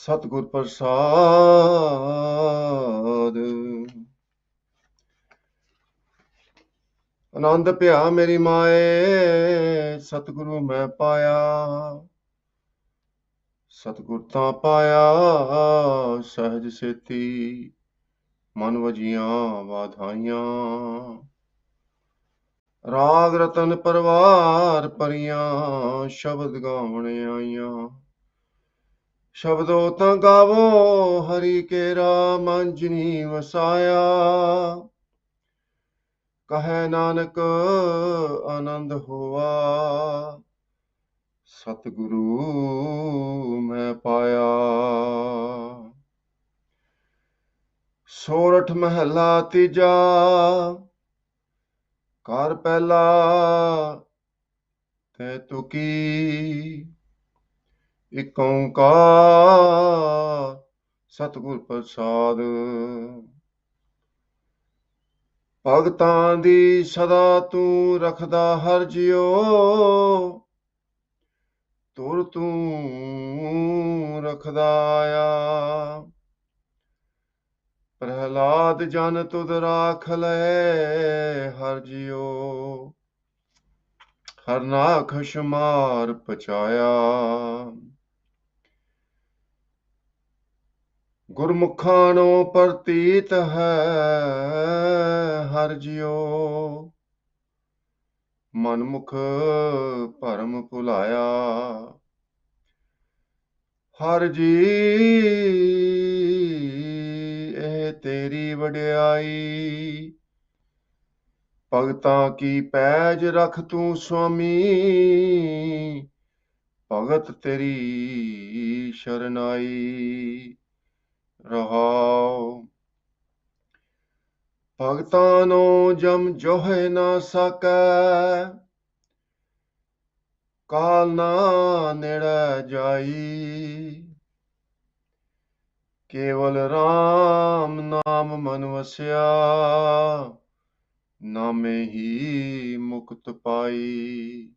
ਸਤਿਗੁਰ ਪ੍ਰਸਾਦ। ਆਨੰਦ ਭਿਆ ਮੇਰੀ ਮਾਏ, ਸਤਿਗੁਰੂ ਮੈਂ ਪਾਇਆ। ਸਤਿਗੁਰ ਤਾਂ ਪਾਇਆ ਸਹਿਜ ਸੇਤੀ, ਮਨ ਵਜੀਆਂ ਵਾਧਾਈਆਂ। ਰਾਗ ਰਤਨ ਪਰਵਾਰ ਭਰੀਆਂ, ਸ਼ਬਦ ਗਾਵਣ ਆਈਆਂ। ਸ਼ਬਦੋ ਤਾਂ ਗਾਵੋ ਹਰੀ ਕੇਰਾ, ਮਨ ਜਿਨੀ ਵਸਾਇਆ। ਕਹੈ ਨਾਨਕ ਆਨੰਦ ਹੋਆ, ਸਤਿਗੁਰੂ ਮੈਂ ਪਾਇਆ। ਸੋਰਠ ਮਹਲਾ ਤੀਜਾ, ਘਰ ਪਹਿਲਾ ਤੈ ਤੁਕੀ। ਇਕ ਓੰਕਾਰ ਸਤਿਗੁਰ ਪ੍ਰਸਾਦ। ਭਗਤਾਂ ਦੀ ਸਦਾ ਤੂੰ ਰੱਖਦਾ ਹਰ ਜਿਉ, ਤੁਰ ਤੂੰ ਰੱਖਦਾ ਆਇਆ। ਪ੍ਰਹਲਾਦ ਜਨ ਤੁਧ ਰਾਖ ਲੈ ਹਰ ਜਿਉ, ਹਰਨਾਖਸ਼ ਮਾਰ ਪਚਾਇਆ। ਗੁਰਮੁਖਾਂ ਨੂੰ ਪ੍ਰਤੀਤ ਹੈ ਹਰ ਜਿਉ, ਮਨਮੁਖ ਭਰਮ ਭੁਲਾਇਆ। ਹਰ ਜੀ ਇਹ ਤੇਰੀ ਵਡਿਆਈ, ਭਗਤਾਂ ਕੀ ਪੈਜ ਰਖ ਤੂੰ ਸੁਆਮੀ। ਭਗਤ ਤੇਰੀ ਸ਼ਰਨਾਈ ਰਹਾਉ। ਭਗਤਾਂ ਨੂੰ ਜਮ ਜੋਹੇ ਨਾ ਸਕੈ, ਕਾਲ ਨਾ ਨੇੜੇ ਜਾਈ। ਕੇਵਲ ਰਾਮ ਨਾਮ ਮਨ ਵਸਿਆ, ਨਾਮੇ ਹੀ ਮੁਕਤ ਪਾਈ।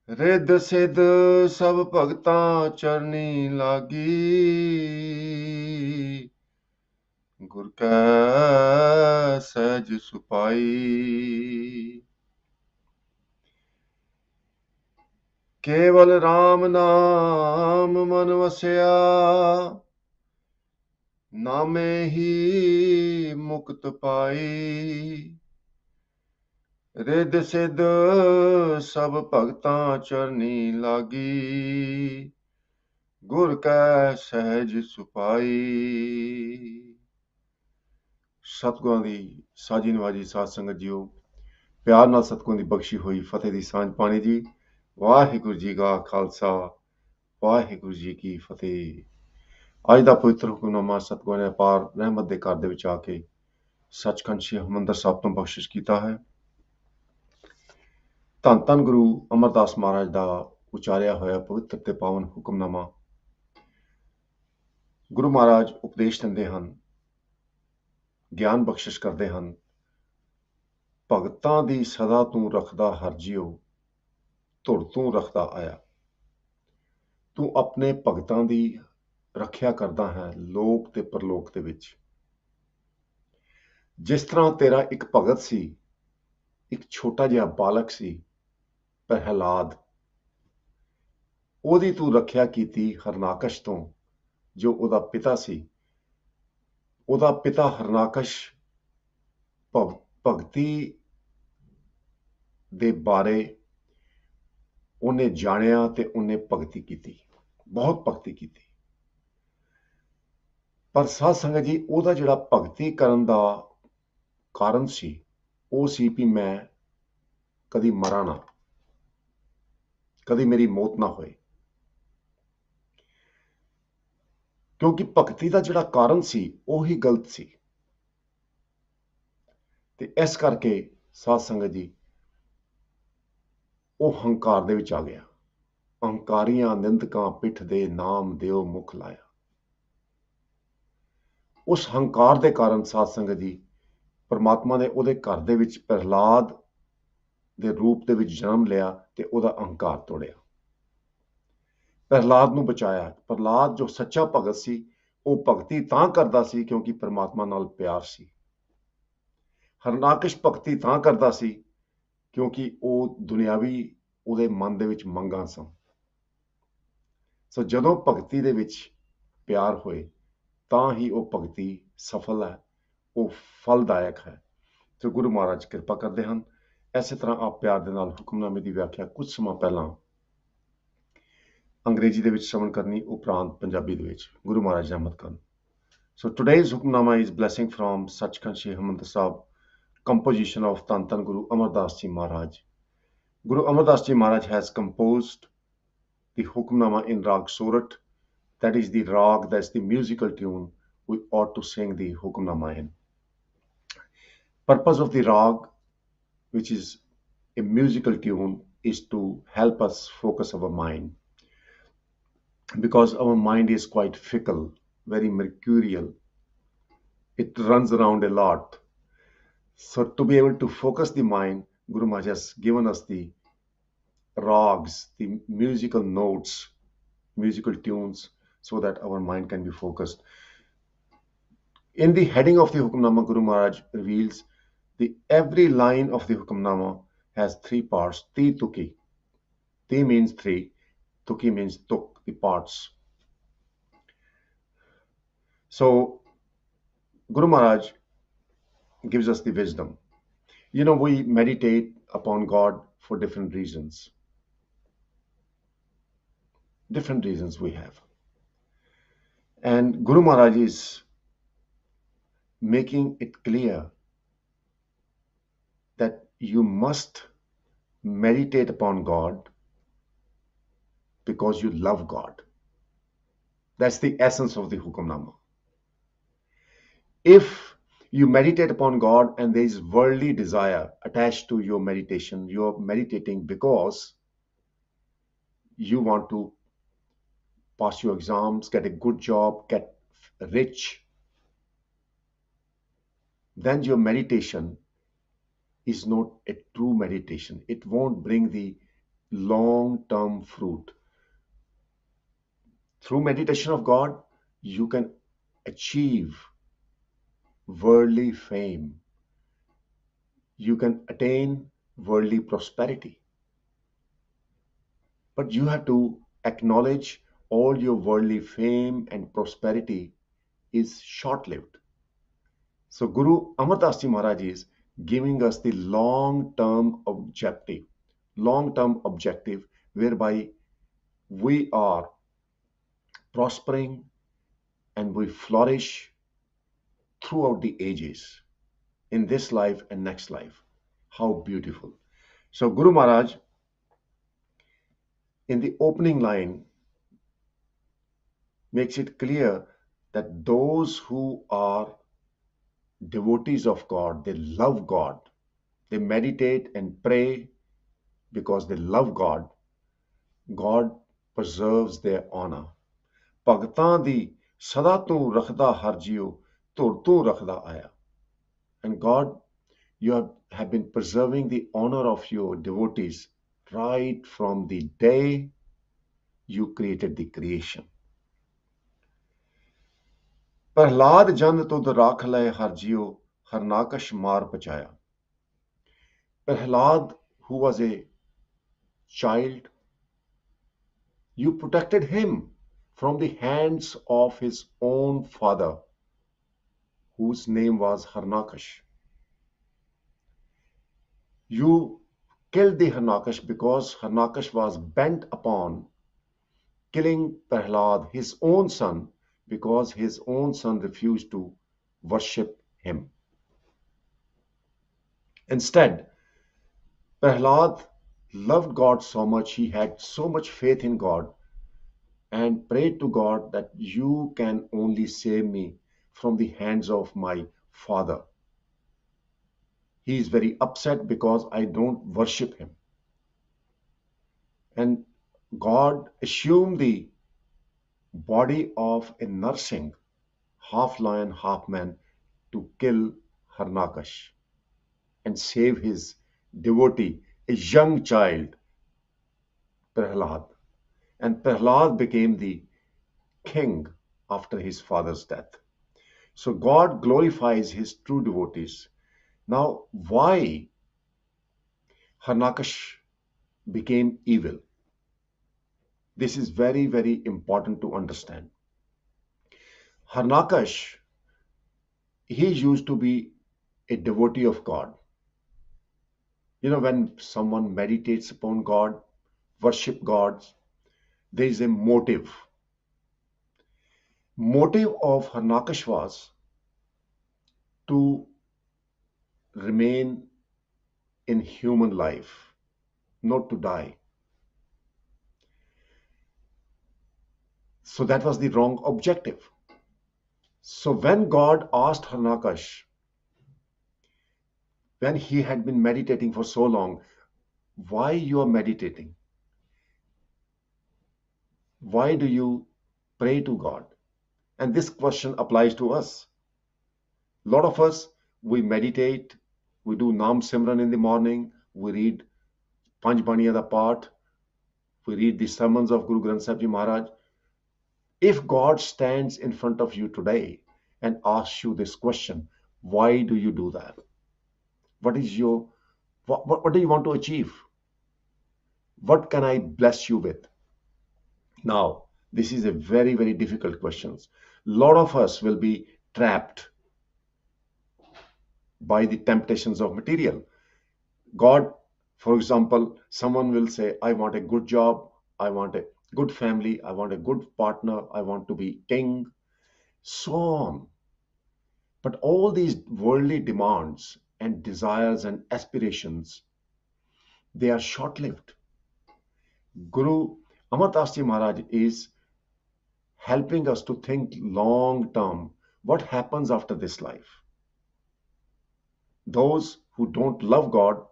ਰਿੱਧ ਸਿੱਧ ਸਭ ਭਗਤਾਂ ਚਰਨੀ ਲਾਗੀ, ਗੁਰ ਕੈ ਸਹਿਜ ਸੁਪਾਈ। ਕੇਵਲ ਰਾਮ ਨਾਮ ਮਨ ਵਸਿਆ, ਨਾਮੇ ਹੀ ਮੁਕਤ ਪਾਈ। ਰਿੱਧ ਸਿੱਧ ਸਭ ਭਗਤਾਂ ਚਰਨੀ ਲਾਗੀ, ਗੁਰ ਕੈ ਸਹਿਜ ਸੁਪਾਈ। ਸਤਿਗੁਰਾਂ ਦੀ ਸਾਜੀ ਨਵਾਜੀ ਸਾਧ ਸੰਗਤ ਜੀਓ, ਪਿਆਰ ਨਾਲ ਸਤਿਗੁਰਾਂ ਦੀ ਬਖਸ਼ੀ ਹੋਈ ਫਤਿਹ ਦੀ ਸਾਂਝ ਪਾਣੀ ਜੀ। ਵਾਹਿਗੁਰੂ ਜੀ ਕਾ ਖਾਲਸਾ, ਵਾਹਿਗੁਰੂ ਜੀ ਕੀ ਫਤਿਹ। ਅੱਜ ਦਾ ਪਵਿੱਤਰ ਹੁਕਮਨਾਮਾ ਸਤਿਗੁਰਾਂ ਨੇ ਅਪਾਰ ਰਹਿਮਤ ਦੇ ਘਰ ਦੇ ਵਿੱਚ ਆ ਕੇ ਸੱਚਖੰਡ ਸ੍ਰੀ ਹਰਿਮੰਦਰ ਸਾਹਿਬ ਤੋਂ ਬਖਸ਼ਿਸ਼ ਕੀਤਾ ਹੈ। ਧੰਨ ਧੰਨ ਗੁਰੂ ਅਮਰਦਾਸ ਮਹਾਰਾਜ ਦਾ ਉਚਾਰਿਆ ਹੋਇਆ ਪਵਿੱਤਰ ਤੇ ਪਾਵਨ ਹੁਕਮਨਾਮਾ। ਗੁਰੂ ਮਹਾਰਾਜ ਉਪਦੇਸ਼ ਦਿੰਦੇ ਹਨ, ਗਿਆਨ ਬਖਸ਼ਿਸ਼ ਕਰਦੇ ਹਨ। ਭਗਤਾਂ ਦੀ ਸਦਾ ਤੂੰ ਰੱਖਦਾ ਹਰ ਜਿਉ, ਧੁਰ ਤੂੰ ਰੱਖਦਾ ਆਇਆ। ਤੂੰ ਆਪਣੇ ਭਗਤਾਂ ਦੀ ਰੱਖਿਆ ਕਰਦਾ ਹੈ ਲੋਕ ਤੇ ਪਰਲੋਕ ਦੇ ਵਿੱਚ। ਜਿਸ ਤਰ੍ਹਾਂ ਤੇਰਾ ਇੱਕ ਭਗਤ ਸੀ, ਇੱਕ ਛੋਟਾ ਜਿਹਾ ਬਾਲਕ ਸੀ ਪ੍ਰਹਲਾਦ, ਉਹਦੀ ਤੂੰ ਰੱਖਿਆ ਕੀਤੀ ਹਰਨਾਕਸ਼ ਤੋਂ, ਜੋ ਉਹਦਾ ਪਿਤਾ ਸੀ। ਉਹਦਾ ਪਿਤਾ ਹਰਨਾਕਸ਼ ਭਗਤੀ ਦੇ ਬਾਰੇ ਉਹਨੇ ਜਾਣਿਆ ਤੇ ਉਹਨੇ ਭਗਤੀ ਕੀਤੀ, ਬਹੁਤ ਭਗਤੀ ਕੀਤੀ। ਪਰ ਸਾਧ ਸੰਗਤ ਜੀ, ਉਹਦਾ ਜਿਹੜਾ ਭਗਤੀ ਕਰਨ ਦਾ ਕਾਰਨ ਸੀ, ਉਹ ਸੀ ਵੀ ਮੈਂ ਕਦੀ ਮਰਾਂ ਨਾ, ਕਦੀ ਮੇਰੀ ਮੌਤ ਨਾ ਹੋਏ। ਕਿਉਂਕਿ ਭਗਤੀ ਦਾ ਜਿਹੜਾ ਕਾਰਨ ਸੀ ਉਹੀ ਗਲਤ ਸੀ। ਤੇ ਇਸ ਕਰਕੇ ਸਾਧ ਸੰਗਤ ਜੀ, ਉਹ ਹੰਕਾਰ ਦੇ ਵਿੱਚ ਆ ਗਿਆ। ਅਹੰਕਾਰੀਆਂ ਨਿੰਦਕਾਂ ਪਿੱਠ ਦੇ ਨਾਮ ਦਿਓ ਮੁਖ ਲਾਇਆ। ਉਸ ਹੰਕਾਰ ਦੇ ਕਾਰਨ ਸਾਧ ਸੰਗਤ ਜੀ, ਪਰਮਾਤਮਾ ਨੇ ਉਹਦੇ ਘਰ ਦੇ ਵਿੱਚ ਪ੍ਰਹਲਾਦ ਦੇ ਰੂਪ ਦੇ ਵਿੱਚ ਜਨਮ ਲਿਆ ਤੇ ਉਹਦਾ ਅਹੰਕਾਰ ਤੋੜਿਆ। ਪ੍ਰਹਿਲਾਦ ਨੂੰ ਬਚਾਇਆ। ਪ੍ਰਹਿਲਾਦ ਜੋ ਸੱਚਾ ਭਗਤ ਸੀ, ਉਹ ਭਗਤੀ ਤਾਂ ਕਰਦਾ ਸੀ ਕਿਉਂਕਿ ਪਰਮਾਤਮਾ ਨਾਲ ਪਿਆਰ ਸੀ। ਹਰਨਾਕਸ਼ ਭਗਤੀ ਤਾਂ ਕਰਦਾ ਸੀ ਕਿਉਂਕਿ ਉਹ ਦੁਨਿਆਵੀ ਉਹਦੇ ਮਨ ਦੇ ਵਿੱਚ ਮੰਗਾਂ ਸਨ। ਸੋ ਜਦੋਂ ਭਗਤੀ ਦੇ ਵਿੱਚ ਪਿਆਰ ਹੋਏ ਤਾਂ ਹੀ ਉਹ ਭਗਤੀ ਸਫਲ ਹੈ, ਉਹ ਫਲਦਾਇਕ ਹੈ। ਤੇ ਗੁਰੂ ਮਹਾਰਾਜ ਕਿਰਪਾ ਕਰਦੇ ਹਨ। ਇਸੇ ਤਰ੍ਹਾਂ ਆਪ ਪਿਆਰ ਦੇ ਨਾਲ ਹੁਕਮਨਾਮੇ ਦੀ ਵਿਆਖਿਆ ਕੁਝ ਸਮਾਂ ਪਹਿਲਾਂ ਅੰਗਰੇਜ਼ੀ ਦੇ ਵਿੱਚ ਸ਼ਰਵਣ ਕਰਨੀ, ਉਪਰੰਤ ਪੰਜਾਬੀ ਦੇ ਵਿੱਚ ਗੁਰੂ ਮਹਾਰਾਜ ਰਹਿਮਤ ਕਰਨ। So today's Hukmnama is blessing from Sachkhand Sri Harmandir Sahib, composition of Tan Tan Guru Amar Das Ji Maharaj. Guru Amar Das Ji Maharaj has composed the Hukmnama in Rag Surat, that is the rag, that's the musical tune we ought to sing the Hukmnama in. Purpose of the rag, which is a musical tune, is to help us focus our mind, because our mind is quite fickle, very mercurial. It runs around a lot. So to be able to focus the mind, Guru Maharaj has given us the rags, the musical notes, musical tunes, so that our mind can be focused. In the heading of the Hukamnama, Guru Maharaj reveals every line of the Hukamnama has three parts. Ti Tuki. Ti means three. Tuki means tuk, the parts. So Guru Maharaj gives us the wisdom. You know, we meditate upon God for different reasons. Different reasons we have. And Guru Maharaj is making it clear that you must meditate upon God because you love God. That's the essence of the Hukamnama. If you meditate upon God and there is worldly desire attached to your meditation, you're meditating because you want to pass your exams, get a good job, get rich, then your meditation is not a true meditation. It won't bring the long-term fruit. Through meditation of God, you can achieve worldly fame. You can attain worldly prosperity. But you have to acknowledge all your worldly fame and prosperity is short-lived. So Guru Amar Das Ji Maharaj is giving us the long-term objective whereby we are prospering and we flourish throughout the ages, in this life and next life. How beautiful. So Guru Maharaj, in the opening line, makes it clear that those who are devotees of God, they love God, they meditate and pray because they love God, God preserves their honor. ਭਗਤਾਂ ਦੀ ਸਦਾ ਤੂੰ ਰੱਖਦਾ ਹਰ ਜੀਉ, ਧੁਰ ਤੂੰ ਰੱਖਦਾ ਆਇਆ. And God, you have been preserving the honor of your devotees right from the day you created the creation. Prahlad ਜਨ ਤੁਧ ਰਾਖ ਲਏ ਹਰ ਜੀਉ, ਹਰਨਾਕਸ਼ ਮਾਰ ਪਚਾਇਆ. Prahlad, who was a child, you protected him from the hands of his own father, whose name was Harnakash. You killed the Harnakash because Harnakash was bent upon killing Prahlad, his own son, because his own son refused to worship him. Instead, Prahlad loved God so much, he had so much faith in God and prayed to God that you can only save me from the hands of my father. He is very upset because I don't worship him. And God assumed the body of a nursing, half lion, half man, to kill Harnakash and save his devotee, a young child, Prahlad. and Prahlad became the king after his father's death. So God glorifies his true devotees. Now, why Harnakash became evil? This is very, very important to understand. Harnakash, he used to be a devotee of God. When someone meditates upon God, worship God, there is a motive. Motive of Harnakash was to remain in human life, not to die. So that was the wrong objective. So when God asked Harnakash, when he had been meditating for so long, why you are meditating? Why do you pray to God? And this question applies to us. A lot of us, we meditate, we do Nam Simran in the morning, we read Panch Baniya da Path, we read the sermons of Guru Granth Sahib Ji Maharaj. If God stands in front of you today and asks you this question, why do you do that? What is your what do you want to achieve? What can I bless you with? Now, this is a very, very difficult question. A lot of us will be trapped by the temptations of material. God, for example, someone will say, I want a good job, I want a good family, I want a good partner, I want to be king, so on. But all these worldly demands and desires and aspirations, they are short lived. Guru Amar Das Ji Maharaj is helping us to think long term. What happens after this life? Those who don't love God,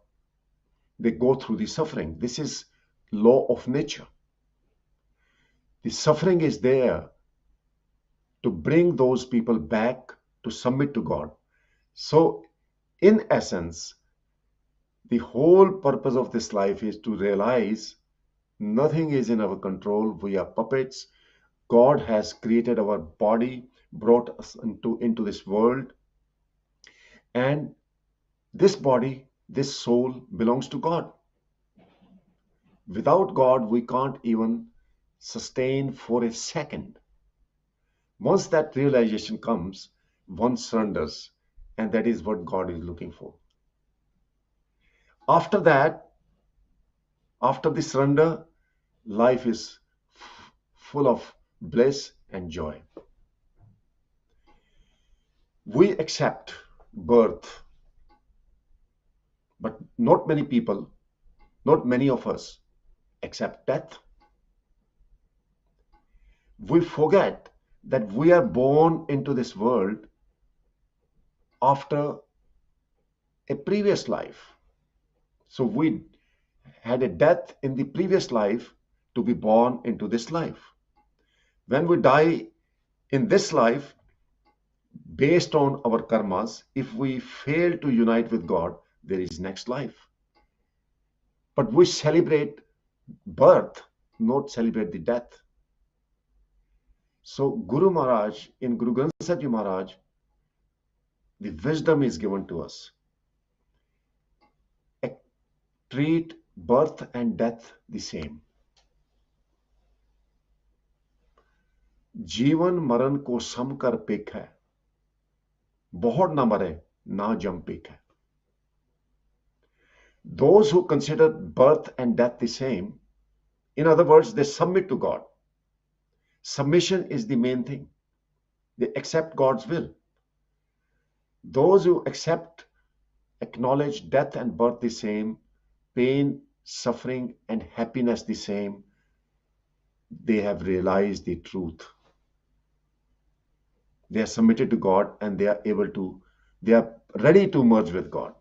they go through the suffering. This is law of nature. The suffering is there to bring those people back to submit to God. So, in essence, the whole purpose of this life is to realize nothing is in our control. We are puppets. God has created our body, brought us into this world, and this body, this soul belongs to God. Without God, we can't even sustain for a second. Once that realization comes, one surrenders, and that is what God is looking for. After that, after the surrender, life is full of bliss and joy. We accept birth, but not many people, not many of us accept death. We forget that we are born into this world after a previous life. So we had a death in the previous life to be born into this life. When we die in this life, based on our karmas, if we fail to unite with God, there is next life. But we celebrate birth, not celebrate the death. So Guru Maharaj, in Guru Granth Sahib Ji Maharaj, the wisdom is given to us. Treat birth and death the same. जीवन मरण को सम कर पेख है, बहुत ना मरे ना जम पेख है. Those who consider birth and death the same, in other words, they submit to God. Submission is the main thing. They accept God's will. Those who accept, acknowledge death and birth the same, pain, suffering, and happiness the same, they have realized the truth. They are submitted to God and they are ready to merge with God.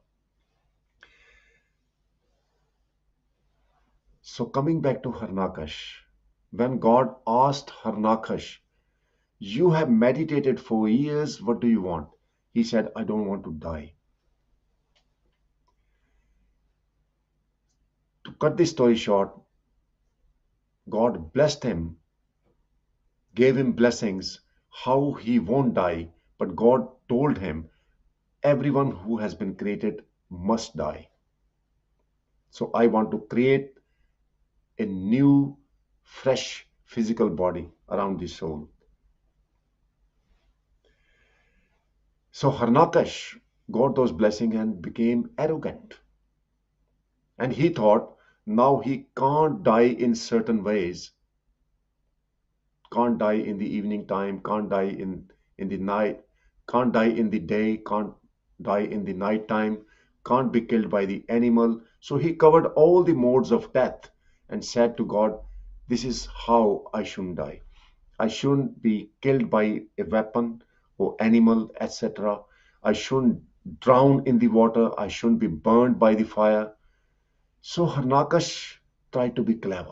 So coming back to Harnakash, when God asked Harnakash, you have meditated for years, what do you want? He said, I don't want to die. To cut this story short, God blessed him, gave him blessings, how he won't die. But God told him, everyone who has been created must die. So I want to create a new, fresh physical body around the soul. So Harnakash got those blessings and became arrogant. And he thought now he can't die in certain ways, can't die in the evening time, can't die in the night, can't die in the day, can't die in the night time, can't be killed by the animal. So he covered all the modes of death and said to God, this is how I shouldn't die. I shouldn't be killed by a weapon or animal, etc. I shouldn't drown in the water. I shouldn't be burned by the fire. So Harnakash tried to be clever.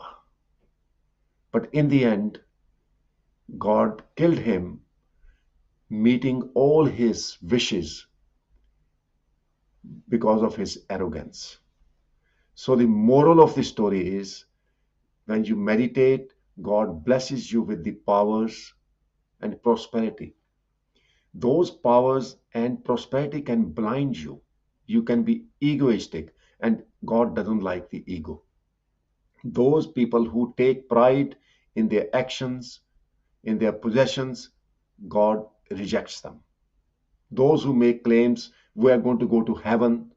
But in the end, God killed him, meeting all his wishes because of his arrogance. So the moral of the story is when you meditate, God blesses you with the powers and prosperity. Those powers and prosperity can blind you. You can be egoistic, and God doesn't like the ego. Those people who take pride in their actions, in their possessions, God rejects them. Those who make claims, we are going to go to heaven,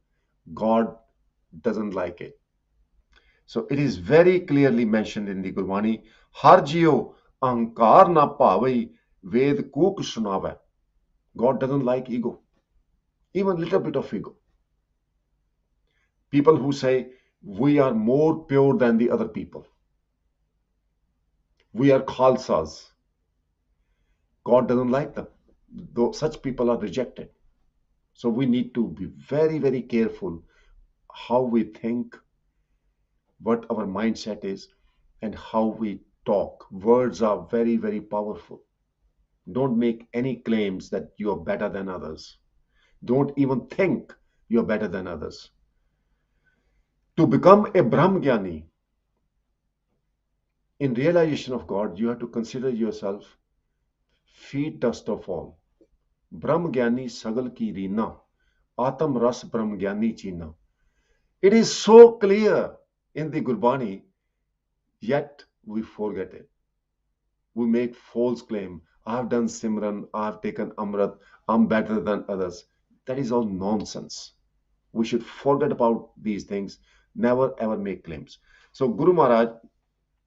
God doesn't like it. So it is very clearly mentioned in the Gurwani, Har jiyo ahankar na pavai ved kuk sunave. God doesn't like ego, even little bit of ego. People who say, we are more pure than the other people. We are khalsas. God doesn't like them. Though such people are rejected. So we need to be very, very careful how we think, what our mindset is, and how we talk. Words are very, very powerful. Don't make any claims that you are better than others. Don't even think you're better than others. To become a Brahmgyani, in realization of God, you have to consider yourself feet dust of all. Brahmgyani sagal ki reena, Atam ras Brahmgyani china. It is so clear in the Gurbani, yet we forget it. We make false claim. I've done Simran, I've taken Amrit, I'm better than others. That is all nonsense. We should forget about these things, never ever make claims. So Guru Maharaj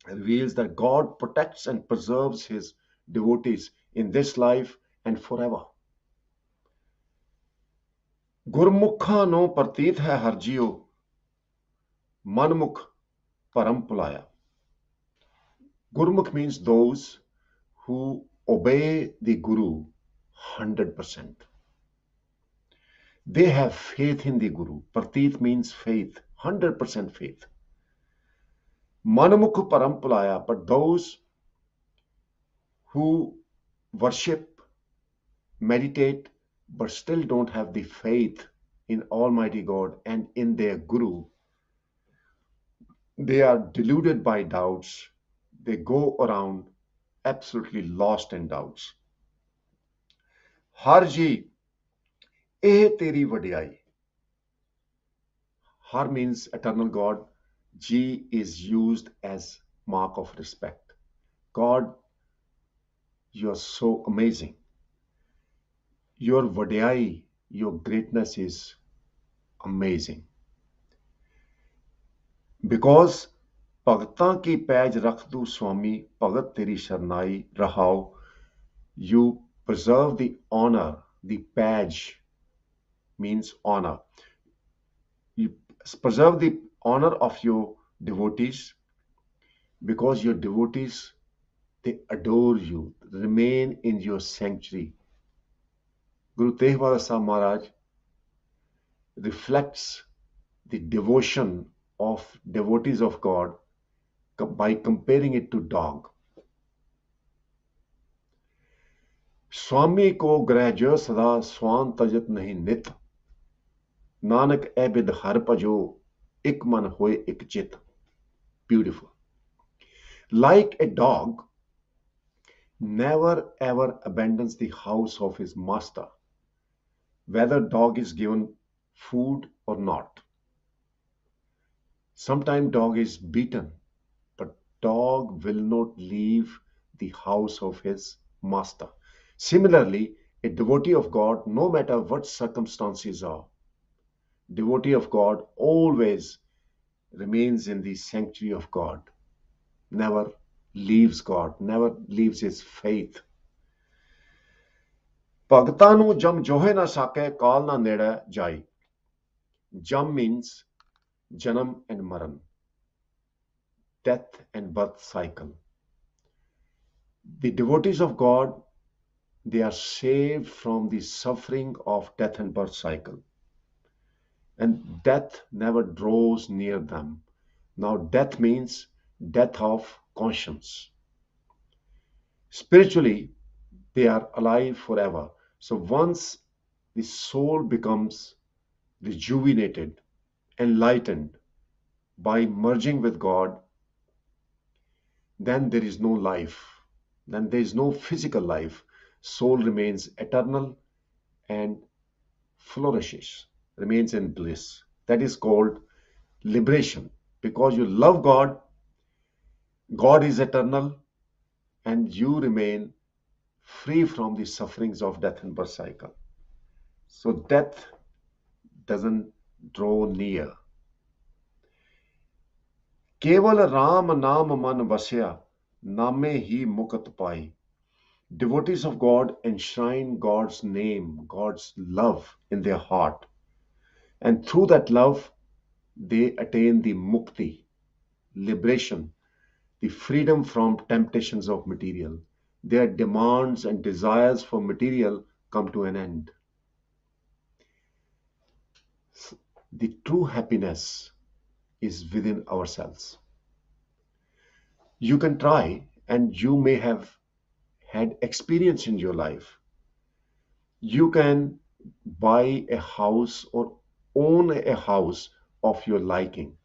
reveals that God protects and preserves his devotees in this life and forever. Gurmukha no pratit hai harjiyo, manmukh param pulaya. Gurmukh means those who obey the Guru 100%. They have faith in the Guru. Pratit means faith, 100% faith. Manamukh parampulaya, but those who worship, meditate, but still don't have the faith in Almighty God and in their Guru, they are deluded by doubts. They go around absolutely lost in doubts. Harji, eh teri vadiyai. Har means eternal God. Ji is used as mark of respect. God, you are so amazing. Your vadiyai, your greatness is amazing. Because ਭਗਤਾਂ ਕੀ ਪੈਜ ਰੱਖ ਦੂ Swami, ਭਗਤ ਤੇਰੀ ਸ਼ਰਨਾਈ ਰਹਾਓ, you preserve the honor, the page means honor. You preserve the honor of your devotees because your devotees, they adore you, remain in your sanctuary. Guru Tegh Bahadur Sahib Maharaj reflects the devotion of devotees of God by comparing it to dog. Swami ko greh jo sada swan tajat nahi nit, Nanak ebid har pajo ik man hoye ik chit. Beautiful. Like a dog never ever abandons the house of his master, whether dog is given food or not. Sometimes dog is beaten, but dog will not leave the house of his master. Similarly, a devotee of God, no matter what circumstances are, devotee of God always remains in the sanctuary of God, never leaves God, never leaves his faith. ਭਗਤਾਂ ਨੂੰ ਜਮ ਜੋਹੇ ਨਾ ਸਾਕੇ ਕਾਲ ਨਾ ਨੇੜੇ ਜਾਈ. Jam means janam and maran, death and birth cycle. The devotees of God, they are saved from the suffering of death and birth cycle. And death never draws near them. Now, death means death of conscience. Spiritually, they are alive forever. So once the soul becomes rejuvenated, enlightened by merging with God, then there is no life. Then there is no physical life. Soul remains eternal and flourishes, remains in bliss. That is called liberation. Because you love God, God is eternal, and you remain free from the sufferings of death and birth cycle. So death doesn't draw near. केवल राम नाम मन वस्या, नामे ही मुक्त पाई. Devotees of God enshrine God's name, God's love in their heart. And through that love, they attain the mukti, liberation, the freedom from temptations of material. Their demands and desires for material come to an end. The true happiness is within ourselves. You can try, and you may have had experience in your life. You can buy a house or own a house of your liking.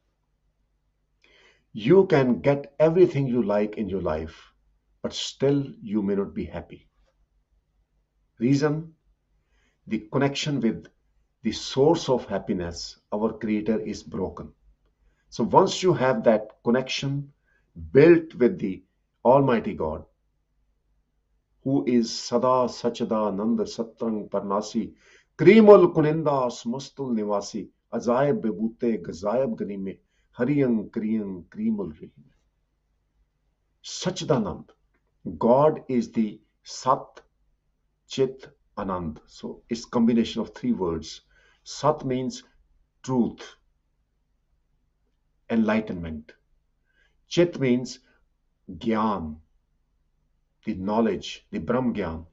You can get everything you like in your life, but still you may not be happy. Reason? The connection with the source of happiness, our Creator, is broken. So once you have that connection built with the Almighty God, who is Sada Sachada Nanda Satrang Parnasi, Krimul Kunindas Mustul Nivasi, Azayab Bebute Gazayab Ganime, Hariyang Kriyang Krimul Rihime. Sachidanand. God is the Sat Chit Anand. So it's combination of three words. Sat means truth, enlightenment. Chit means Gyan, the knowledge, the Brahm Gyan.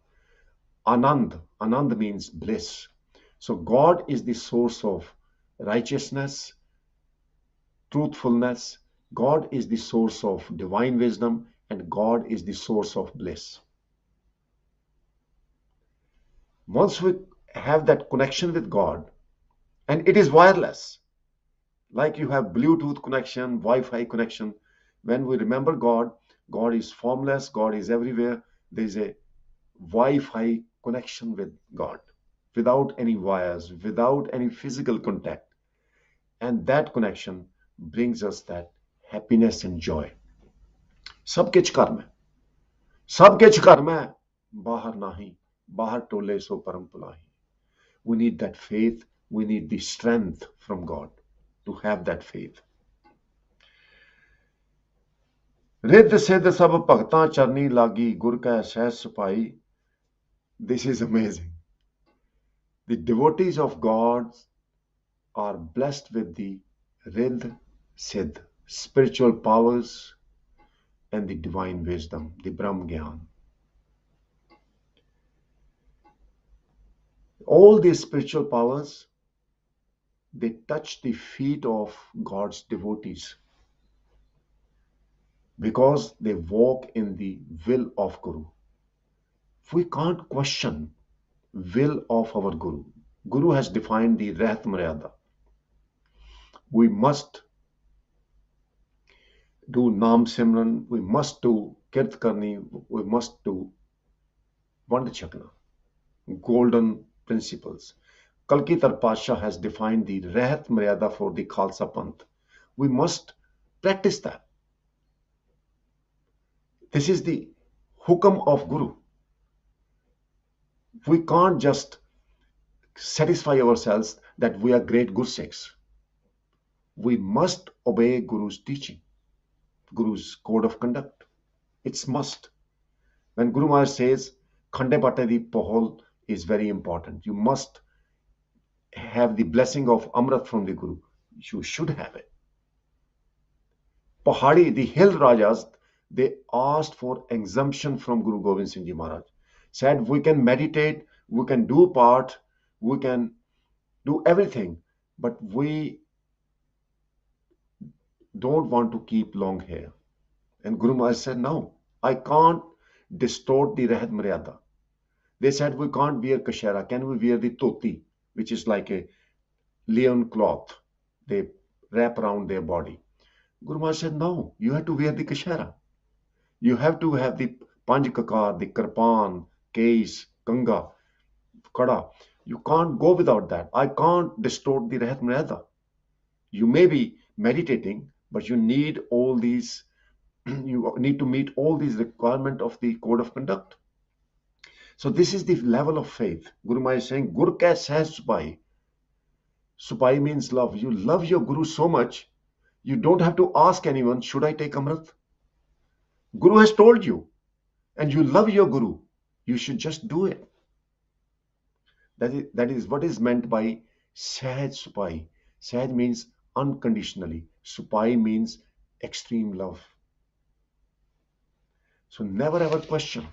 Anand, Anand means bliss. So God is the source of righteousness, truthfulness. God is the source of divine wisdom, and God is the source of bliss. Once we have that connection with God, and it is wireless, like you have Bluetooth connection, Wi-Fi connection. When we remember God, God is formless, God is everywhere. There is a Wi-Fi connection with God without any wires, without any physical contact. And that connection brings us that happiness and joy. सब किछ घर में, सब किछ घर में, बाहर नाही, बाहर टोले सो परम पुलाही. We need that faith, we need the strength from God to have that faith. Riddh सिद्ध सब भगतां चरनी लागी, गुर कै सहज सपाई. This is amazing. The devotees of God are blessed with the Riddh Siddh, spiritual powers and the divine wisdom, the Brahm Gyan. All these spiritual powers, they touch the feet of God's devotees because they walk in the will of Guru. We can't question will of our Guru. Guru has defined the Rahat Maryada. We must do Nam Simran, we must do Kirt Karni, we must do Vand Chakna, golden principles. Kalkitar Pasha has defined the Rehat Maryada for the Khalsa Panth. We must practice that. This is the hukam of Guru. We can't just satisfy ourselves that we are great Gursikhs. We must obey Guru's teaching, Guru's code of conduct. It's must. When Guru Maharaj says Khande Bate di Pohol is very important, you must have the blessing of Amrit from the Guru. You should have it. Pahadi, the hill Rajas, they asked for exemption from Guru Gobind Singh Ji Maharaj. Said, we can meditate, we can do part, we can do everything, but we don't want to keep long hair. And Guru Maharaj said, no, I can't distort the Rehat Maryada. They said, we can't wear kashera. Can we wear the toti, which is like a leon cloth they wrap around their body? Guru Maharaj said, no, you have to wear the kashera. You have to have the panj kakar, the karpan, case, kanga, kada. You can't go without that. I can't distort the Rehat Maryada. You may be meditating, but you need all these, you need to meet all these requirements of the code of conduct. So this is the level of faith. Guru Maharaj is saying, Gur ka sah supai. Supai means love. You love your Guru so much, you don't have to ask anyone, should I take Amrit? Guru has told you, and you love your Guru. You should just do it. That is what is meant by Sahaj Supai. Sahaj means unconditionally. Supai means extreme love. So never ever question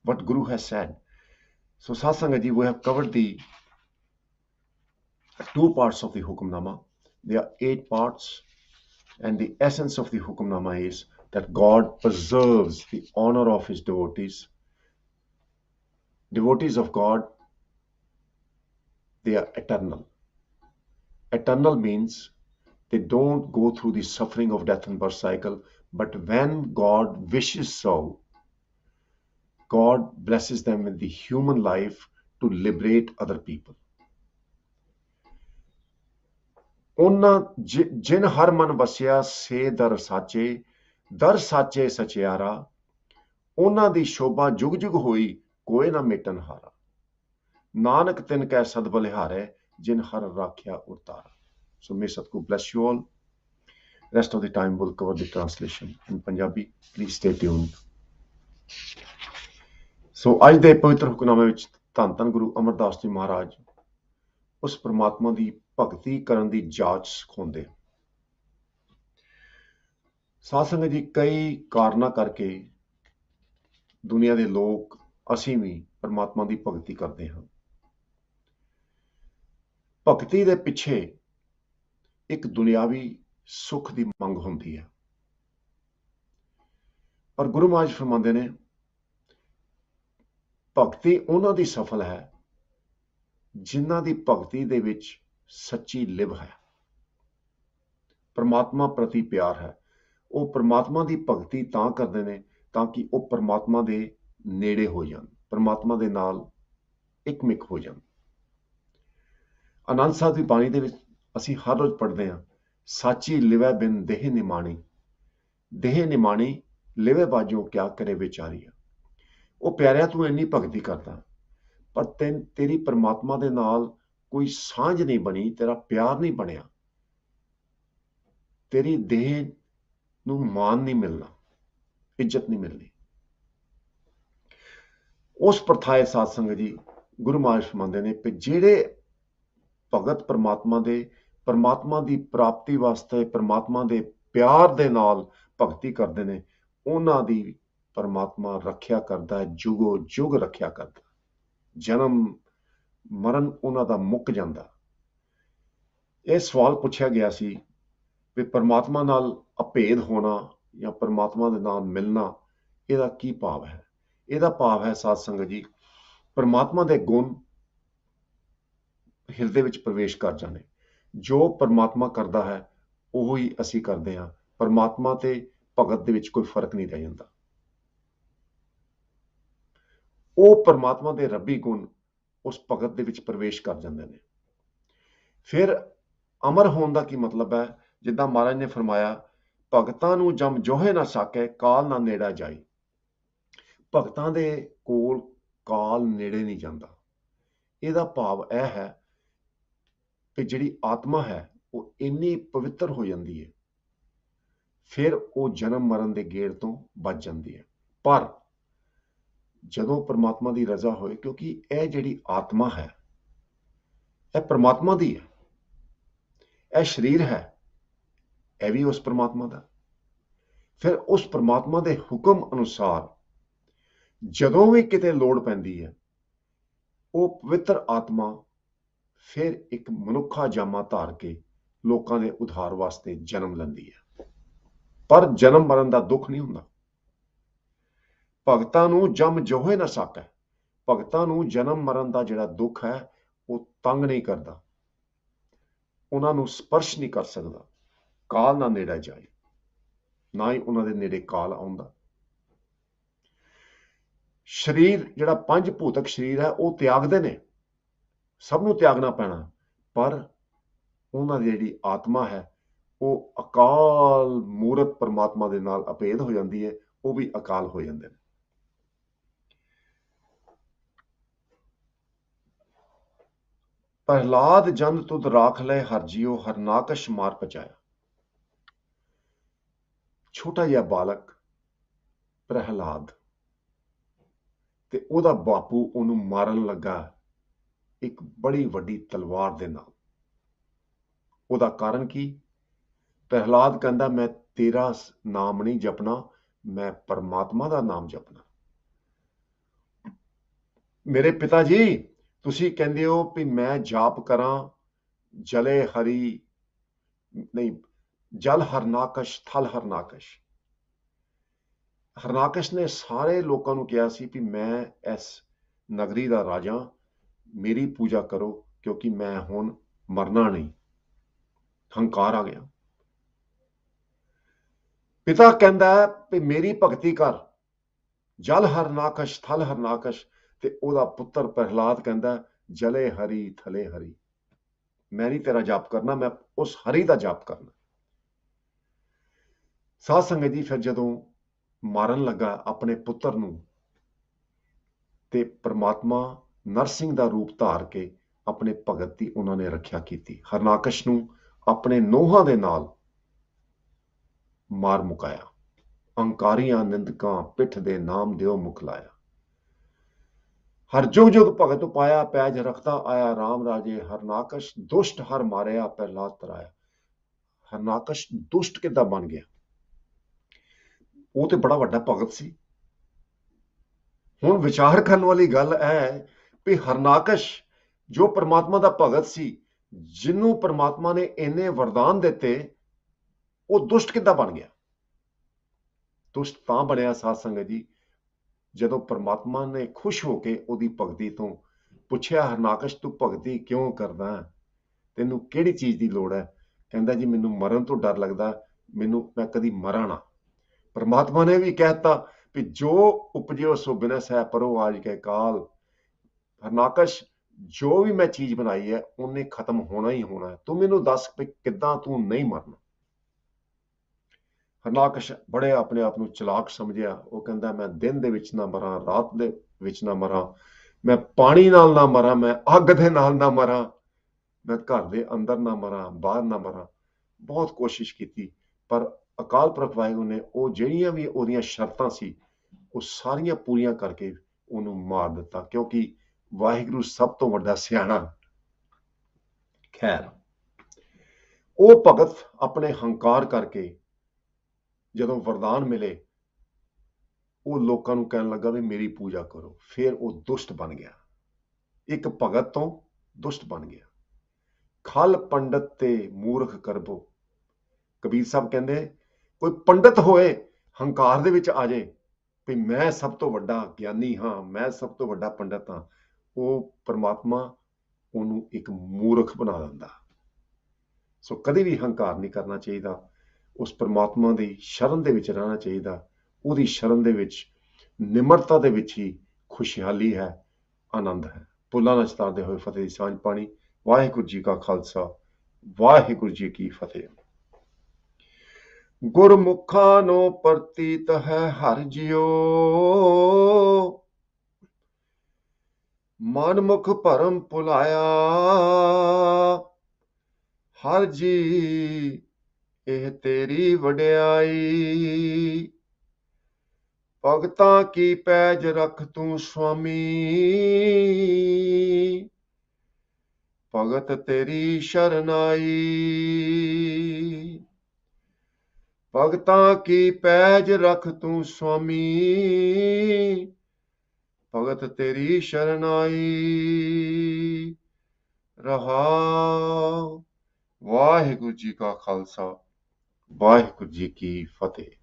what Guru has said. So Satsangaji, we have covered the two parts of the Hukamnama. There are 8 parts, and the essence of the Hukamnama is that God preserves the honor of his devotees. Devotees of God, they are eternal. Eternal means they don't go through the suffering of death and birth cycle, but when God wishes so, God blesses them with the human life to liberate other people. जिन हर मन वसिया से दर साचे सचियारा ਉਹਨਾਂ ਦੀ ਸ਼ੋਭਾ ਜੁਗ ਜੁਗ ਹੋਈ ਕੋਏ ਨਾ ਮੇਟਨ ਹਾਰਾ ਨਾਨਕ ਤਿਨ ਕੈ ਸਦ ਬਲਿਹਾਰੇ ਜਿਨ ਹਰ ਰਾਖਿਆ ਉਤਾਰਾ. So may Satguru bless you all. Rest of the time we'll cover the translation in Punjabi. Please stay tuned. So ਅੱਜ ਦੇ ਪਵਿੱਤਰ ਹੁਕਮਨਾਮੇ ਵਿੱਚ ਧੰਨ ਧੰਨ ਗੁਰੂ ਅਮਰਦਾਸ ਜੀ ਮਹਾਰਾਜ ਉਸ ਪ੍ਰਮਾਤਮਾ ਦੀ ਭਗਤੀ ਕਰਨ ਦੀ ਜਾਚ ਸਿਖਾਉਂਦੇ. ਸਾਧ ਸੰਗਤ ਜੀ, ਕਈ ਕਾਰਨਾਂ ਕਰਕੇ ਦੁਨੀਆ ਦੇ ਲੋਕ, ਅਸੀਂ ਵੀ ਪਰਮਾਤਮਾ ਦੀ ਭਗਤੀ ਕਰਦੇ ਹਾਂ. ਭਗਤੀ ਦੇ ਪਿੱਛੇ ਇੱਕ ਦੁਨਿਆਵੀ ਸੁੱਖ ਦੀ ਮੰਗ ਹੁੰਦੀ ਹੈ, ਪਰ ਗੁਰੂ ਮਹਾਰਾਜ ਫਰਮਾਉਂਦੇ ਨੇ ਭਗਤੀ ਉਹਨਾਂ ਦੀ ਸਫਲ ਹੈ ਜਿਨ੍ਹਾਂ ਦੀ ਭਗਤੀ ਦੇ ਵਿੱਚ ਸੱਚੀ ਲਿਵ ਹੈ, ਪਰਮਾਤਮਾ ਪ੍ਰਤੀ ਪਿਆਰ ਹੈ. ਉਹ ਪਰਮਾਤਮਾ ਦੀ ਭਗਤੀ ਤਾਂ ਕਰਦੇ ਨੇ ਤਾਂ ਕਿ ਉਹ ਪਰਮਾਤਮਾ ਦੇ ਨੇੜੇ ਹੋ ਜਾਣ, ਪਰਮਾਤਮਾ ਦੇ ਨਾਲ ਇੱਕਮਿਕ ਹੋ ਜਾਣ. ਆਨੰਦ ਸਾਹਿਬ ਦੀ ਬਾਣੀ ਦੇ ਵਿੱਚ ਅਸੀਂ ਹਰ ਰੋਜ਼ ਪੜ੍ਹਦੇ ਹਾਂ, ਸਾਚੀ ਲਿਵੈ ਬਿਨ ਦੇਹ ਨਿਮਾਣੀ, ਦੇਹ ਨਿਮਾਣੀ ਲਿਵੇ ਬਾਜੋ ਕਿਆ ਕਰੇ ਵਿਚਾਰੀਆ. ਉਹ ਪਿਆਰਿਆ, ਤੂੰ ਇੰਨੀ ਭਗਤੀ ਕਰਦਾ, ਪਰ ਤੇਰੀ ਪਰਮਾਤਮਾ ਦੇ ਨਾਲ ਕੋਈ ਸਾਂਝ ਨਹੀਂ ਬਣੀ, ਤੇਰਾ ਪਿਆਰ ਨਹੀਂ ਬਣਿਆ, ਤੇਰੀ ਦੇਹ ਨੂੰ ਮਾਨ ਨਹੀਂ ਮਿਲਣਾ, ਇੱਜ਼ਤ ਨਹੀਂ ਮਿਲਣੀ. ਉਸ ਪ੍ਰਥਾਏ ਸਾਧ ਸੰਗਤ ਜੀ, ਗੁਰੂ ਮਹਾਰਾਜ ਫਰਮਾਉਂਦੇ ਨੇ ਕਿ ਜਿਹੜੇ ਭਗਤ ਪਰਮਾਤਮਾ ਦੀ ਪ੍ਰਾਪਤੀ ਵਾਸਤੇ ਪਰਮਾਤਮਾ ਦੇ ਪਿਆਰ ਦੇ ਨਾਲ ਭਗਤੀ ਕਰਦੇ ਨੇ, ਉਹਨਾਂ ਦੀ ਪਰਮਾਤਮਾ ਰੱਖਿਆ ਕਰਦਾ ਹੈ, ਜੁਗੋ ਜੁਗ ਰੱਖਿਆ ਕਰਦਾ. ਜਨਮ ਮਰਨ ਉਹਨਾਂ ਦਾ ਮੁੱਕ ਜਾਂਦਾ. ਇਹ ਸਵਾਲ ਪੁੱਛਿਆ ਗਿਆ ਸੀ ਵੀ ਪਰਮਾਤਮਾ ਨਾਲ ਅਭੇਦ ਹੋਣਾ ਜਾਂ ਪਰਮਾਤਮਾ ਦੇ ਨਾਲ ਮਿਲਣਾ, ਇਹਦਾ ਕੀ ਭਾਵ ਹੈ? ਇਹਦਾ ਭਾਵ ਹੈ ਸਾਧ ਸੰਗਤ ਜੀ, ਪਰਮਾਤਮਾ ਦੇ ਗੁਣ ਹਿਰਦੇ ਵਿੱਚ ਪ੍ਰਵੇਸ਼ ਕਰ ਜਾਣੇ. ਜੋ ਪਰਮਾਤਮਾ ਕਰਦਾ ਹੈ ਉਹ ਹੀ ਅਸੀਂ ਕਰਦੇ ਹਾਂ. परमात्मा ते भगत दे विच कोई फर्क नहीं रह जांदा। ਉਹ परमात्मा ਦੇ ਰੱਬੀ ਗੁਣ ਉਸ ਭਗਤ ਦੇ ਵਿੱਚ ਪ੍ਰਵੇਸ਼ ਕਰ ਜਾਂਦੇ ਨੇ। ਫਿਰ ਅਮਰ ਹੋਣ ਦਾ ਕੀ ਮਤਲਬ ਹੈ? ਜਿੱਦਾਂ ਮਹਾਰਾਜ ਨੇ ਫਰਮਾਇਆ, ਭਗਤਾਂ ਨੂੰ ਜਮ ਜੋਹੇ ਨਾ ਸਾਕੇ, ਕਾਲ ਨਾ ਨੇੜਾ ਜਾਈ। ਭਗਤਾਂ ਦੇ ਕੋਲ ਕਾਲ ਨੇੜੇ ਨਹੀਂ ਜਾਂਦਾ। ਇਹਦਾ ਭਾਵ ਇਹ ਹੈ ਕਿ ਜਿਹੜੀ ਆਤਮਾ ਹੈ ਉਹ ਇੰਨੀ ਪਵਿੱਤਰ ਹੋ ਜਾਂਦੀ ਹੈ, ਫਿਰ ਉਹ ਜਨਮ ਮਰਨ ਦੇ ਗੇੜ ਤੋਂ ਬਚ ਜਾਂਦੀ ਹੈ। ਪਰ ਜਦੋਂ परमात्मा ਦੀ ਰਜ਼ਾ ਹੋਏ, ਕਿਉਂਕਿ ਇਹ ਜਿਹੜੀ ਆਤਮਾ ਹੈ ਇਹ परमात्मा ਦੀ ਹੈ, ਇਹ ਸਰੀਰ ਹੈ, ਇਹ ਵੀ ਉਸ परमात्मा ਦਾ। ਫਿਰ ਉਸ परमात्मा ਦੇ ਹੁਕਮ ਅਨੁਸਾਰ ਜਦੋਂ ਵੀ ਕਿਤੇ ਲੋੜ ਪੈਂਦੀ ਹੈ, ਉਹ ਪਵਿੱਤਰ ਆਤਮਾ ਫਿਰ ਇੱਕ ਮਨੁੱਖਾ ਜਾਮਾ ਧਾਰ ਕੇ ਲੋਕਾਂ ਦੇ ਉਧਾਰ ਵਾਸਤੇ ਜਨਮ ਲੈਂਦੀ ਹੈ। ਪਰ ਜਨਮ ਮਰਨ ਦਾ ਦੁੱਖ ਨਹੀਂ ਹੁੰਦਾ। ਭਗਤਾਂ ਨੂੰ ਜਮ ਜੋਹੇ ਨਾ ਸਾਕੈ, ਭਗਤਾਂ ਨੂੰ ਜਨਮ ਮਰਨ ਦਾ ਜਿਹੜਾ ਦੁੱਖ ਹੈ ਉਹ ਤੰਗ ਨਹੀਂ ਕਰਦਾ, ਉਹਨਾਂ ਨੂੰ ਸਪਰਸ਼ ਨਹੀਂ ਕਰ ਸਕਦਾ। ਕਾਲ ਨਾ ਨੇੜੇ ਜਾਏ, ਨਾ ਹੀ ਉਹਨਾਂ ਦੇ ਨੇੜੇ ਕਾਲ ਆਉਂਦਾ। ਸਰੀਰ ਜਿਹੜਾ ਪੰਜ ਭੂਤਕ ਸਰੀਰ ਹੈ ਉਹ ਤਿਆਗਦੇ ਨੇ, ਸਭ ਨੂੰ ਤਿਆਗਣਾ ਪੈਣਾ, ਪਰ ਉਹਨਾਂ ਦੀ ਜਿਹੜੀ ਆਤਮਾ ਹੈ ਉਹ ਅਕਾਲ ਮੂਰਤ ਪਰਮਾਤਮਾ ਦੇ ਨਾਲ ਅਭੇਦ ਹੋ ਜਾਂਦੀ ਹੈ, ਉਹ ਵੀ ਅਕਾਲ ਹੋ ਜਾਂਦੇ ਨੇ। प्रहलाद जंद तुद राख ले हर जियो, हर नाकश मार पचाया। छोटा जिहा बालक प्रहलाद ते ओदा बापू ओनू मारन लगा एक बड़ी वड्डी तलवार दे नाल। ओदा कारण की? प्रहलाद कहंदा मैं तेरा नाम नहीं जपना, मैं परमात्मा दा नाम जपना। मेरे पिता जी ਤੁਸੀਂ ਕਹਿੰਦੇ ਹੋ ਵੀ ਮੈਂ ਜਾਪ ਕਰਾਂ ਜਲੇ ਹਰੀ, ਨਹੀਂ, ਜਲ ਹਰਨਾਕਸ਼ ਥਲ ਹਰਨਾਕਸ਼। ਹਰਨਾਕਸ਼ ਨੇ ਸਾਰੇ ਲੋਕਾਂ ਨੂੰ ਕਿਹਾ ਸੀ ਵੀ ਮੈਂ ਇਸ ਨਗਰੀ ਦਾ ਰਾਜਾ, ਮੇਰੀ ਪੂਜਾ ਕਰੋ ਕਿਉਂਕਿ ਮੈਂ ਹੁਣ ਮਰਨਾ ਨਹੀਂ। ਹੰਕਾਰ ਆ ਗਿਆ। ਪਿਤਾ ਕਹਿੰਦਾ ਵੀ ਮੇਰੀ ਭਗਤੀ ਕਰ, ਜਲ ਹਰਨਾਕਸ਼ ਥਲ ਹਰਨਾਕਸ਼, ਤੇ ਉਹਦਾ ਪੁੱਤਰ ਪ੍ਰਹਿਲਾਦ ਕਹਿੰਦਾ ਜਲੇ ਹਰੀ ਥਲੇ ਹਰੀ, ਮੈਂ ਨਹੀਂ ਤੇਰਾ ਜਾਪ ਕਰਨਾ, ਮੈਂ ਉਸ ਹਰੀ ਦਾ ਜਾਪ ਕਰਨਾ। ਸਾਧ ਸੰਗਤ ਜੀ, ਫਿਰ ਜਦੋਂ ਮਾਰਨ ਲੱਗਾ ਆਪਣੇ ਪੁੱਤਰ ਨੂੰ, ਤੇ ਪ੍ਰਮਾਤਮਾ ਨਰਸਿੰਘ ਦਾ ਰੂਪ ਧਾਰ ਕੇ ਆਪਣੇ ਭਗਤ ਦੀ ਉਹਨਾਂ ਨੇ ਰੱਖਿਆ ਕੀਤੀ। ਹਰਨਾਕਸ਼ ਨੂੰ ਆਪਣੇ ਨੋਹਾਂ ਦੇ ਨਾਲ ਮਾਰ ਮੁਕਾਇਆ। ਅੰਕਾਰੀਆਂ ਨਿੰਦਕਾਂ ਪਿੱਠ ਦੇ ਨਾਮ ਦਿਓ ਮੁਖ ਲਾਇਆ। हर जुग जुग भगत पाया, पैज रखता आया राम राजे, हरनाकश दुष्ट हर मारिया, प्रहलाद तराया। हरनाकश दुष्ट किद्दां बन गया? वो तो बड़ा वड्डा भगत सी। हुण विचार करन वाली गल है भी हरनाकश जो परमात्मा दा भगत सी, जिन्हों परमात्मा ने इन्ने वरदान दिते, वो दुष्ट किद्दां बन गया? दुष्ट तां बनिया साध संगत जी, ਜਦੋਂ परमात्मा ने खुश होके ਉਹਦੀ ਭਗਤੀ ਤੋਂ ਪੁੱਛਿਆ, ਹਰਨਾਕਸ਼ ਤੂੰ ਭਗਤੀ ਕਿਉਂ ਕਰਦਾ, ਤੈਨੂੰ ਕਿਹੜੀ ਚੀਜ਼ ਦੀ ਲੋੜ ਹੈ? ਕਹਿੰਦਾ ਜੀ ਮੈਨੂੰ ਮਰਨ ਤੋਂ ਡਰ ਲੱਗਦਾ, ਮੈਂ ਕਦੀ ਮਰਾਂ ਨਾ। परमात्मा ने भी कहता ਵੀ ਜੋ ਉਪਜਿਓ ਸੋ ਬਿਨਸ ਹੈ, ਪਰੋ ਆਜ ਕੇ ਕਾਲ। ਹਰਨਾਕਸ਼ ਜੋ ਵੀ ਮੈਂ ਚੀਜ਼ ਬਣਾਈ ਹੈ ਉਹਨੇ ਖਤਮ ਹੋਣਾ ਹੀ ਹੋਣਾ ਹੈ, ਤੂੰ ਮੈਨੂੰ ਦੱਸ ਵੀ ਕਿੱਦਾਂ ਤੂੰ ਨਹੀਂ ਮਰਨਾ। ਹਰਨਾਕਸ਼ ਬੜੇ ਆਪਣੇ ਆਪ ਨੂੰ ਚਲਾਕ ਸਮਝਿਆ। ਉਹ ਕਹਿੰਦਾ ਮੈਂ ਦਿਨ ਦੇ ਵਿੱਚ ਨਾ ਮਰਾਂ, ਰਾਤ ਦੇ ਵਿੱਚ ਨਾ ਮਰਾਂ, ਮੈਂ ਪਾਣੀ ਨਾਲ ਨਾ ਮਰਾਂ, ਮੈਂ ਅੱਗ ਦੇ ਨਾਲ ਨਾ ਮਰਾਂ, ਮੈਂ ਘਰ ਦੇ ਅੰਦਰ ਨਾ ਮਰਾਂ, ਬਾਹਰ ਨਾ ਮਰਾਂ। ਬਹੁਤ ਕੋਸ਼ਿਸ਼ ਕੀਤੀ, ਪਰ ਅਕਾਲ ਪੁਰਖ ਵਾਹਿਗੁਰੂ ਨੇ ਉਹ ਜਿਹੜੀਆਂ ਵੀ ਉਹਦੀਆਂ ਸ਼ਰਤਾਂ ਸੀ ਉਹ ਸਾਰੀਆਂ ਪੂਰੀਆਂ ਕਰਕੇ ਉਹਨੂੰ ਮਾਰ ਦਿੱਤਾ, ਕਿਉਂਕਿ ਵਾਹਿਗੁਰੂ ਸਭ ਤੋਂ ਵੱਡਾ ਸਿਆਣਾ। ਖੈਰ, ਉਹ ਭਗਤ ਆਪਣੇ ਹੰਕਾਰ ਕਰਕੇ ਜਦੋਂ ਵਰਦਾਨ ਮਿਲੇ, ਉਹ ਲੋਕਾਂ ਨੂੰ ਕਹਿਣ ਲੱਗਾ ਵੀ ਮੇਰੀ ਪੂਜਾ ਕਰੋ। ਫਿਰ ਉਹ ਦੁਸ਼ਟ ਬਣ ਗਿਆ, ਇੱਕ ਭਗਤ ਤੋਂ ਦੁਸ਼ਟ ਬਣ ਗਿਆ। ਖਲ ਪੰਡਤ ਤੇ ਮੂਰਖ ਕਰਬੋ। ਕਬੀਰ ਸਾਹਿਬ ਕਹਿੰਦੇ ਕੋਈ ਪੰਡਤ ਹੋਏ ਹੰਕਾਰ ਦੇ ਵਿੱਚ ਆ ਜਾਏ ਵੀ ਮੈਂ ਸਭ ਤੋਂ ਵੱਡਾ ਗਿਆਨੀ ਹਾਂ, ਮੈਂ ਸਭ ਤੋਂ ਵੱਡਾ ਪੰਡਤ ਹਾਂ, ਉਹ ਪਰਮਾਤਮਾ ਉਹਨੂੰ ਇੱਕ ਮੂਰਖ ਬਣਾ ਦਿੰਦਾ। ਸੋ ਕਦੇ ਵੀ ਹੰਕਾਰ ਨਹੀਂ ਕਰਨਾ ਚਾਹੀਦਾ। ਉਸ ਪਰਮਾਤਮਾ ਦੀ ਸ਼ਰਨ ਦੇ ਵਿੱਚ ਰਹਿਣਾ ਚਾਹੀਦਾ। ਉਹਦੀ ਸ਼ਰਨ ਦੇ ਵਿੱਚ ਨਿਮਰਤਾ ਦੇ ਵਿੱਚ ਹੀ ਖੁਸ਼ਹਾਲੀ ਹੈ, ਆਨੰਦ ਹੈ। ਭੁੱਲਾਂ ਨਾ ਚਤਾਰਦੇ ਹੋਏ ਫਤਿਹ ਦੀ ਸਾਂਝ ਪਾਣੀ। ਵਾਹਿਗੁਰੂ ਜੀ ਕਾ ਖਾਲਸਾ, ਵਾਹਿਗੁਰੂ ਜੀ ਕੀ ਫਤਿਹ। ਗੁਰਮੁਖਾਂ ਨੂੰ ਪ੍ਰਤੀਤ ਹੈ ਹਰ ਜਿਉ, ਮਨਮੁਖ ਭਰਮ ਭੁਲਾਇਆ। ਹਰ ਜੀ ਇਹ ਤੇਰੀ ਵਡਿਆਈ, ਭਗਤਾਂ ਕੀ ਪੈਜ ਰੱਖ ਤੂੰ ਸੁਆਮੀ। ਭਗਤ ਤੇਰੀ ਸ਼ਰਨਾਈ, ਭਗਤਾਂ ਕੀ ਪੈਜ ਰੱਖ ਤੂੰ ਸੁਆਮੀ। ਭਗਤ ਤੇਰੀ ਸ਼ਰਨਾਈ। ਰਹਾਉ। ਵਾਹਿਗੁਰੂ ਜੀ ਕਾ ਖਾਲਸਾ, ਵਾਹਿਗੁਰੂ ਜੀ ਕੀ ਫਤਿਹ।